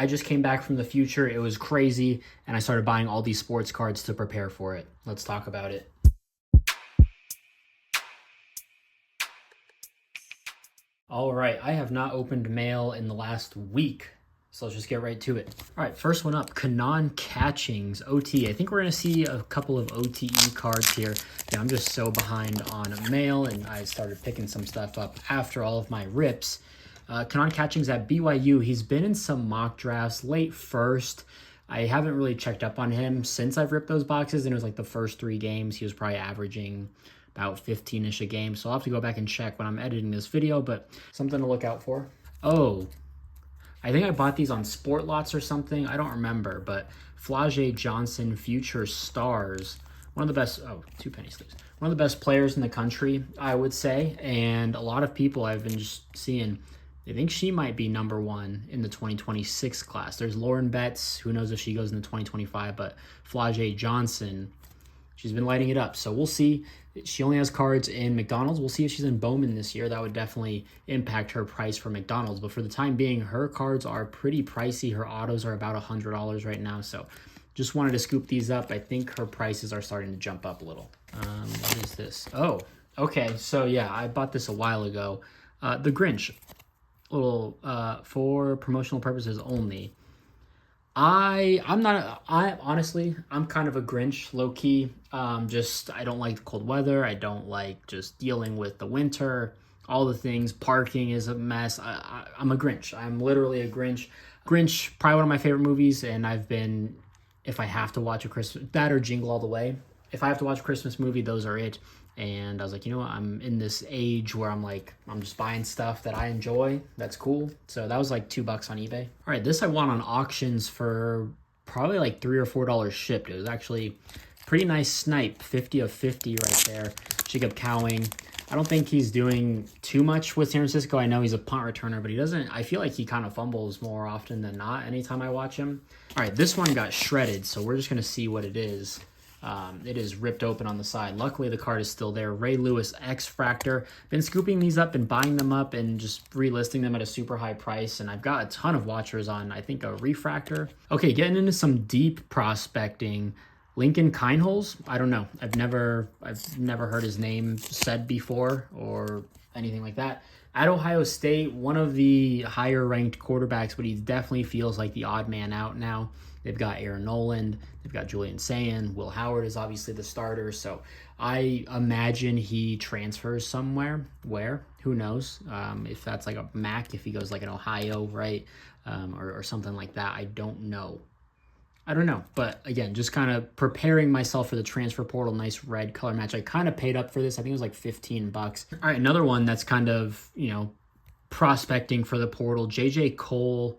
I just came back from the future. It was crazy, and I started buying all these sports cards to prepare for it. Let's talk about it. All right, I have not opened mail in the last week, so let's just get right to it. All right, first one up, Kanan Catchings, OT. I think we're going to see a couple of OTE cards here. Yeah, I'm just so behind on mail, and I started picking some stuff up after all of my rips. Kanan Catchings at BYU, he's been in some mock drafts, late first. I haven't really checked up on him since I've ripped those boxes, and it was like the first 3 games. He was probably averaging about 15-ish a game, so I'll have to go back and check when I'm editing this video, but something to look out for. Oh, I think I bought these on Sport Lots or something. I don't remember, but Flau'jae Johnson Future Stars, one of the best, 2 penny sleeves. One of the best players in the country, I would say, and a lot of people I've been just seeing, they think she might be number 1 in the 2026 class. There's Lauren Betts, who knows if she goes in the 2025, but Flau'jae Johnson, she's been lighting it up. So we'll see. She only has cards in McDonald's. We'll see if she's in Bowman this year. That would definitely impact her price for McDonald's. But for the time being, her cards are pretty pricey. Her autos are about $100 right now. So just wanted to scoop these up. I think her prices are starting to jump up a little. What is this? Oh, okay. So yeah, I bought this a while ago. The Grinch, little for promotional purposes only. I'm honestly, I'm kind of a Grinch, low key. I don't like the cold weather. I don't like just dealing with the winter, all the things. Parking is a mess. I'm a Grinch. I'm literally a Grinch. Grinch, probably one of my favorite movies, and if I have to watch a Christmas, that or Jingle All the Way. If I have to watch a Christmas movie, those are it. And I was like, you know what? I'm in this age where I'm just buying stuff that I enjoy. That's cool. So that was like $2 on eBay. All right, this I won on auctions for probably like $3 or $4 shipped. It was actually pretty nice Snipe, 50 of 50 right there. Jacob Cowing. I don't think he's doing too much with San Francisco. I know he's a punt returner, but I feel like he kind of fumbles more often than not anytime I watch him. All right, this one got shredded, so we're just going to see what it is. It is ripped open on the side. Luckily, the card is still there. Ray Lewis X Fractor. Been scooping these up and buying them up and just relisting them at a super high price. And I've got a ton of watchers on, I think, a refractor. Okay, getting into some deep prospecting. Lincoln Kineholes. I don't know. I've never heard his name said before or anything like that. At Ohio State, one of the higher ranked quarterbacks, but he definitely feels like the odd man out now. They've got Aaron Noland, they've got Julian Sayin, Will Howard is obviously the starter, so I imagine he transfers somewhere. Where? Who knows? If that's like a MAC, if he goes like an Ohio, right? Or something like that. I don't know. But again, just kind of preparing myself for the transfer portal. Nice red color match. I kind of paid up for this. I think it was like $15. All right, another one that's kind of, prospecting for the portal. JJ Cole,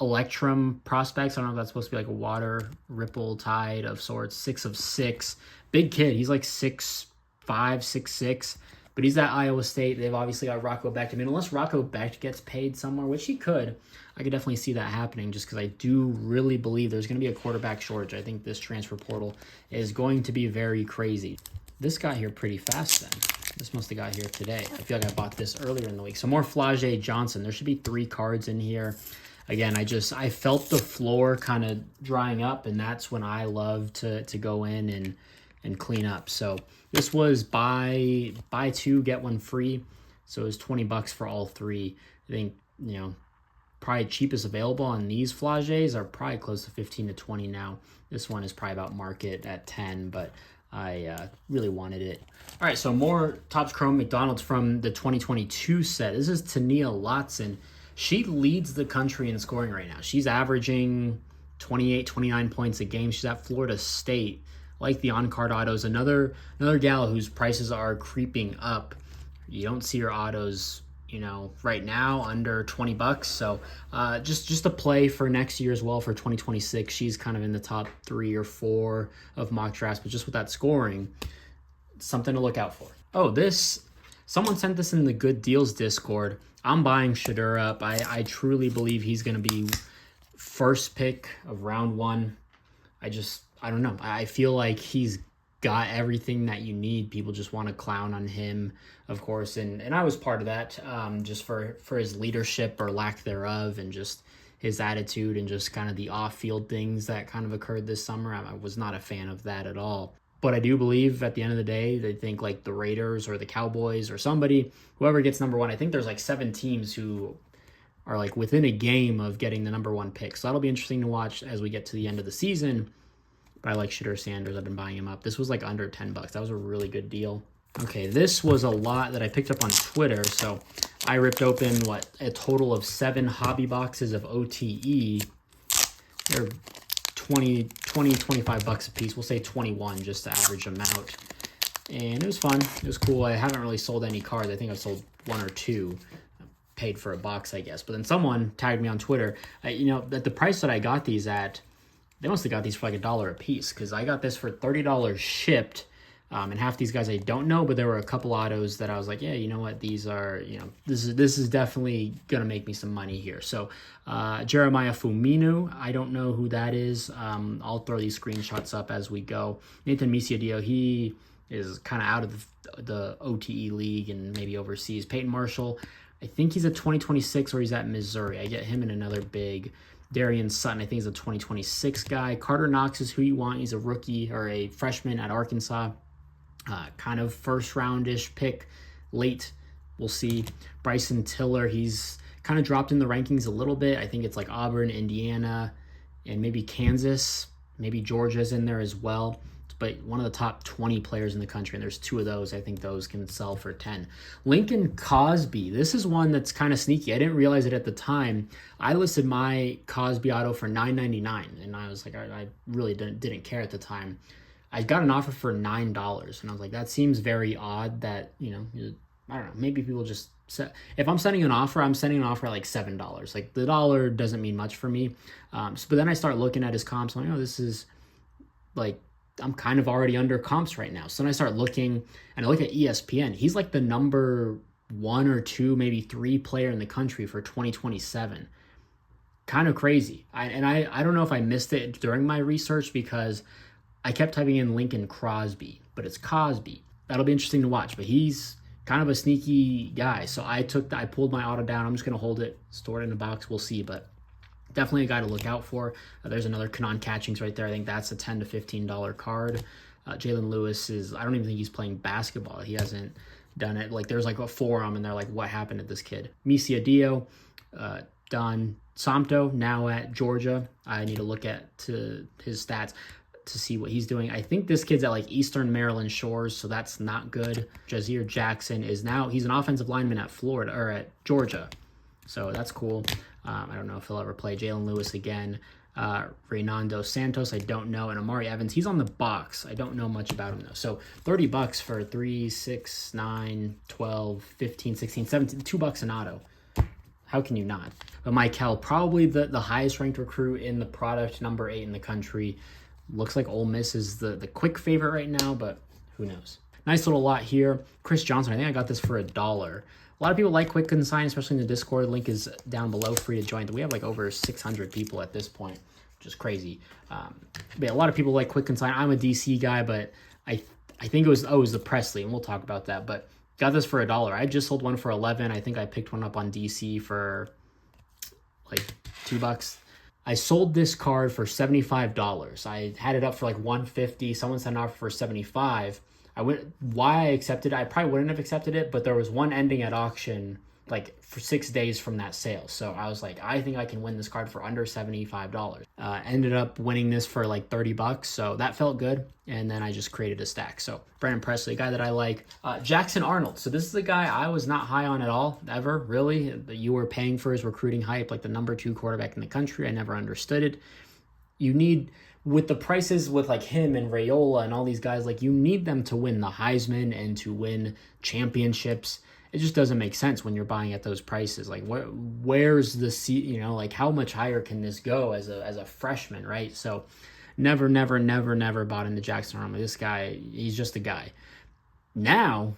Electrum prospects. I don't know if that's supposed to be like a water ripple tide of sorts. 6 of 6. Big kid. He's like 6'5", 6'6", but he's at Iowa State. They've obviously got Rocco Becht. I mean, unless Rocco Becht gets paid somewhere, which he could, I could definitely see that happening just because I do really believe there's going to be a quarterback shortage. I think this transfer portal is going to be very crazy. This got here pretty fast then. This must have got here today. I feel like I bought this earlier in the week. So more Flau'jae Johnson. There should be 3 cards in here. Again, I felt the floor kind of drying up, and that's when I love to go in and clean up. So this was buy 2, get 1 free. So it was $20 for all 3. I think, probably cheapest available on these Flau'jaes are probably close to 15 to 20 now. This one is probably about market at 10, but I really wanted it. All right, so more Topps Chrome McDonald's from the 2022 set. This is Tania Lotson. She leads the country in scoring right now. She's averaging 28, 29 points a game. She's at Florida State. Like the on-card autos, another gal whose prices are creeping up. You don't see her autos, right now under $20. So just a play for next year as well for 2026. She's kind of in the top 3 or 4 of mock drafts, but just with that scoring, something to look out for. Oh, someone sent this in the Good Deals Discord. I'm buying Shedeur up. I truly believe he's going to be first pick of round 1. I don't know. I feel like he's got everything that you need. People just want to clown on him, of course. And I was part of that just for his leadership or lack thereof and just his attitude and just kind of the off-field things that kind of occurred this summer. I was not a fan of that at all. But I do believe at the end of the day, they think like the Raiders or the Cowboys or somebody, whoever gets number one, I think there's like 7 teams who are like within a game of getting the number 1 pick. So that'll be interesting to watch as we get to the end of the season. But I like Shitter Sanders. I've been buying him up. This was like under $10. That was a really good deal. Okay, this was a lot that I picked up on Twitter. So I ripped open, a total of 7 hobby boxes of OTE. They're 25 bucks a piece. We'll say 21 just to average them out. And it was fun. It was cool. I haven't really sold any cards. I think I've sold 1 or 2. Paid for a box, I guess. But then someone tagged me on Twitter. At the price that I got these at, they must have got these for like $1 a piece, because I got this for $30 shipped. And half these guys I don't know, but there were a couple autos that I was like, yeah, you know what? These are, this is definitely going to make me some money here. So Jeremiah Fuminu, I don't know who that is. I'll throw these screenshots up as we go. Nathan Misiadio, he is kind of out of the OTE league and maybe overseas. Peyton Marshall, I think he's a 2026 or he's at Missouri. I get him in another big. Darian Sutton, I think he's a 2026 guy. Carter Knox is who you want. He's a rookie or a freshman at Arkansas. Kind of first roundish pick, late. We'll see. Bryson Tiller, he's kind of dropped in the rankings a little bit. I think it's like Auburn, Indiana, and maybe Kansas. Maybe Georgia's in there as well. But one of the top 20 players in the country, and there's 2 of those. I think those can sell for 10. Lincoln Cosby, this is one that's kind of sneaky. I didn't realize it at the time. I listed my Cosby auto for $9.99, and I was like, I really didn't care at the time. I got an offer for $9, and I was like, that seems very odd that, I don't know, maybe people just if I'm sending an offer, I'm sending an offer at like $7. Like the dollar doesn't mean much for me. But then I start looking at his comps. I'm like, this is like, I'm kind of already under comps right now. So then I start looking, and I look at ESPN. He's like the number 1 or 2, maybe 3 player in the country for 2027. Kind of crazy. I don't know if I missed it during my research because I kept typing in Lincoln Crosby, but it's Cosby. That'll be interesting to watch, but he's kind of a sneaky guy. So I pulled my auto down. I'm just going to hold it, store it in a box. We'll see, but definitely a guy to look out for. There's another Kanan Catchings right there. I think that's a $10 to $15 card. Jalen Lewis I don't even think he's playing basketball. He hasn't done it. Like there's like a forum and they're like, what happened to this kid? Misia Dio, Don Samto, now at Georgia. I need to look at his stats to see what he's doing. I think this kid's at like Eastern Maryland Shores, so that's not good. Jazeer Jackson he's an offensive lineman at Florida or at Georgia. So that's cool. I don't know if he'll ever play. Jalen Lewis again. Reynaldo Santos, I don't know. And Amari Evans, he's on the box. I don't know much about him though. So $30 for 3, 6, 9, 12, 15, 16, 17, $2 an auto. How can you not? But Michael, probably the highest ranked recruit in the product, number 8 in the country. Looks like Ole Miss is the quick favorite right now, but who knows? Nice little lot here. Chris Johnson, I think I got this for $1. A lot of people like Quick Consign, especially in the Discord. Link is down below, free to join. We have like over 600 people at this point, which is crazy. But yeah, a lot of people like Quick Consign. I'm a DC guy, but I think it was the Presley, and we'll talk about that. But got this for $1. I just sold one for $11. I think I picked one up on DC for like $2. I sold this card for $75. I had it up for like $150. Someone sent an offer for $75. Why I accepted it, I probably wouldn't have accepted it, but there was one ending at auction like for 6 days from that sale. So I was like, I think I can win this card for under $75. Ended up winning this for like $30. So that felt good. And then I just created a stack. So Brandon Presley, a guy that I like. Jackson Arnold. So this is the guy I was not high on at all, ever, really. You were paying for his recruiting hype, like the number 2 quarterback in the country. I never understood it. You need, with the prices with like him and Rayola and all these guys, like you need them to win the Heisman and to win championships. It just doesn't make sense when you're buying at those prices. Like where's the like how much higher can this go as a freshman, right? So never bought into Jackson Arnold. This guy, he's just a guy. Now,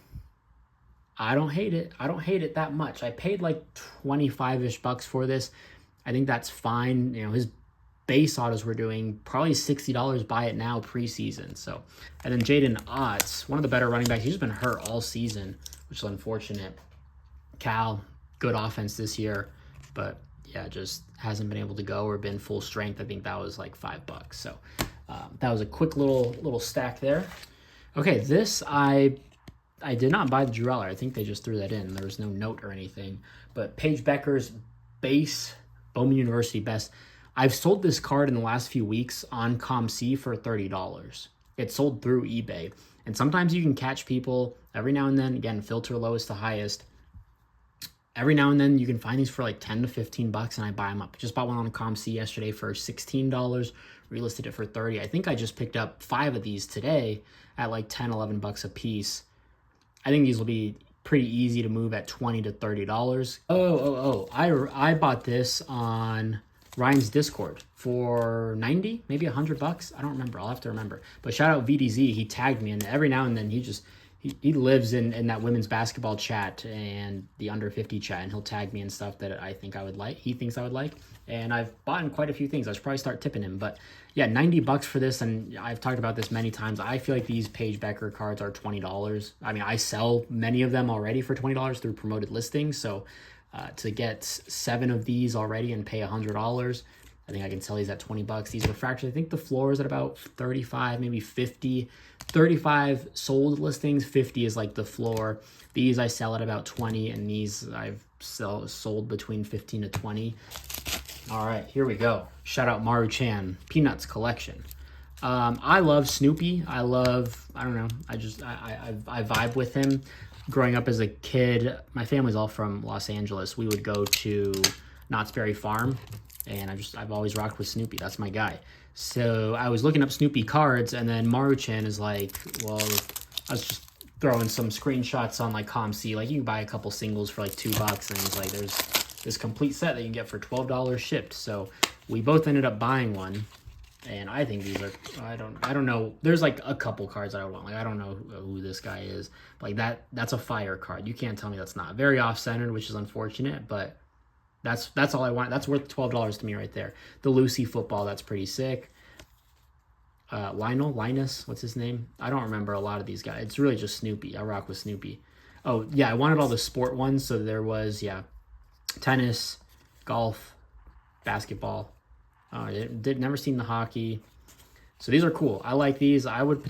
I don't hate it. I don't hate it that much. I paid like 25-ish bucks for this. I think that's fine. His base autos were doing probably $60 buy it now preseason. So, and then Jaden Otts, one of the better running backs. He's been hurt all season, which is unfortunate. Cal, good offense this year, but yeah, just hasn't been able to go or been full strength. I think that was like $5. So that was a quick little stack there. Okay, this I did not buy the Dreweller. I think they just threw that in. There was no note or anything. But Paige Becker's base Bowman University best. I've sold this card in the last few weeks on ComC for $30. It sold through eBay. And sometimes you can catch people every now and then. Again, filter lowest to highest. Every now and then you can find these for like 10 to 15 bucks, and I buy them up. Just bought one on ComC yesterday for $16. Relisted it for 30. I think I just picked up 5 of these today at like 10, 11 bucks a piece. I think these will be pretty easy to move at $20 to $30. I bought this on Ryan's Discord for 90, maybe 100 bucks. I don't remember. I'll have to remember. But shout out VDZ. He tagged me, and every now and then he lives in that women's basketball chat and the under 50 chat, and he'll tag me and stuff that I think I would like. He thinks I would like. And I've bought in quite a few things. I should probably start tipping him. But yeah, 90 bucks for this. And I've talked about this many times. I feel like these Paige Becker cards are $20. I mean, I sell many of them already for $20 through promoted listings. So to get 7 of these already and pay $100, I think I can sell these at 20 bucks. These are fractures. I think the floor is at about 35, maybe 50. 35 sold listings, 50 is like the floor. These I sell at about 20, and these I've sold between 15 to 20. All right, here we go. Shout out Maru-chan, Peanuts collection. I love Snoopy. I don't know, I vibe with him. Growing up as a kid, my family's all from Los Angeles. We would go to Knott's Berry Farm, and I've always rocked with Snoopy. That's my guy. So I was looking up Snoopy cards, and then Maru-chan is like, well, I was just throwing some screenshots on like ComC. Like, you can buy a couple singles for like $2, and he's like, there's this complete set that you can get for $12 shipped. So we both ended up buying one, and I think these are, I don't know. There's like a couple cards I would want. Like, I don't know who this guy is. Like, that's a fire card. You can't tell me that's not. Very off-centered, which is unfortunate, but that's all I want. That's worth $12 to me right there. The Lucy football, that's pretty sick. Linus, what's his name? I don't remember a lot of these guys. It's really just Snoopy. I rock with Snoopy. Oh, yeah, I wanted all the sport ones. So there was, yeah, tennis, golf, basketball. Never seen the hockey. So these are cool. I like these. I would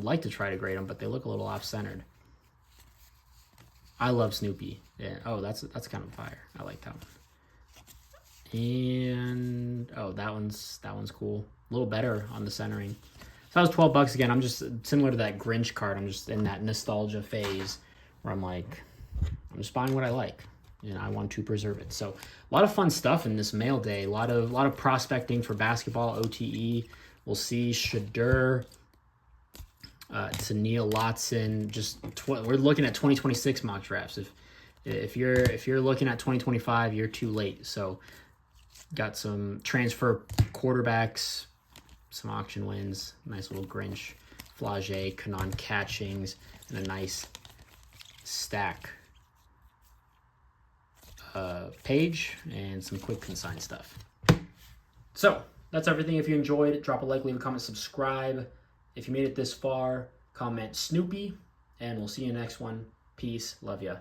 like to try to grade them, but they look a little off-centered. I love Snoopy. Yeah. Oh, that's kind of fire. I like that one. And oh, that one's cool. A little better on the centering. So that was 12 bucks again. I'm just similar to that Grinch card. I'm just in that nostalgia phase where I'm like, I'm just buying what I like, and I want to preserve it. So a lot of fun stuff in this mail day. A lot of prospecting for basketball, OTE. We'll see Shadur, to Neil Lotson. We're looking at 2026 mock drafts. If you're looking at 2025, you're too late. So got some transfer quarterbacks, some auction wins, nice little Grinch, Flage, Kanon catchings, and a nice stack page and some quick consign stuff. So that's everything. If you enjoyed, drop a like, leave a comment, subscribe. If you made it this far, comment Snoopy, and we'll see you in the next one. Peace. Love ya.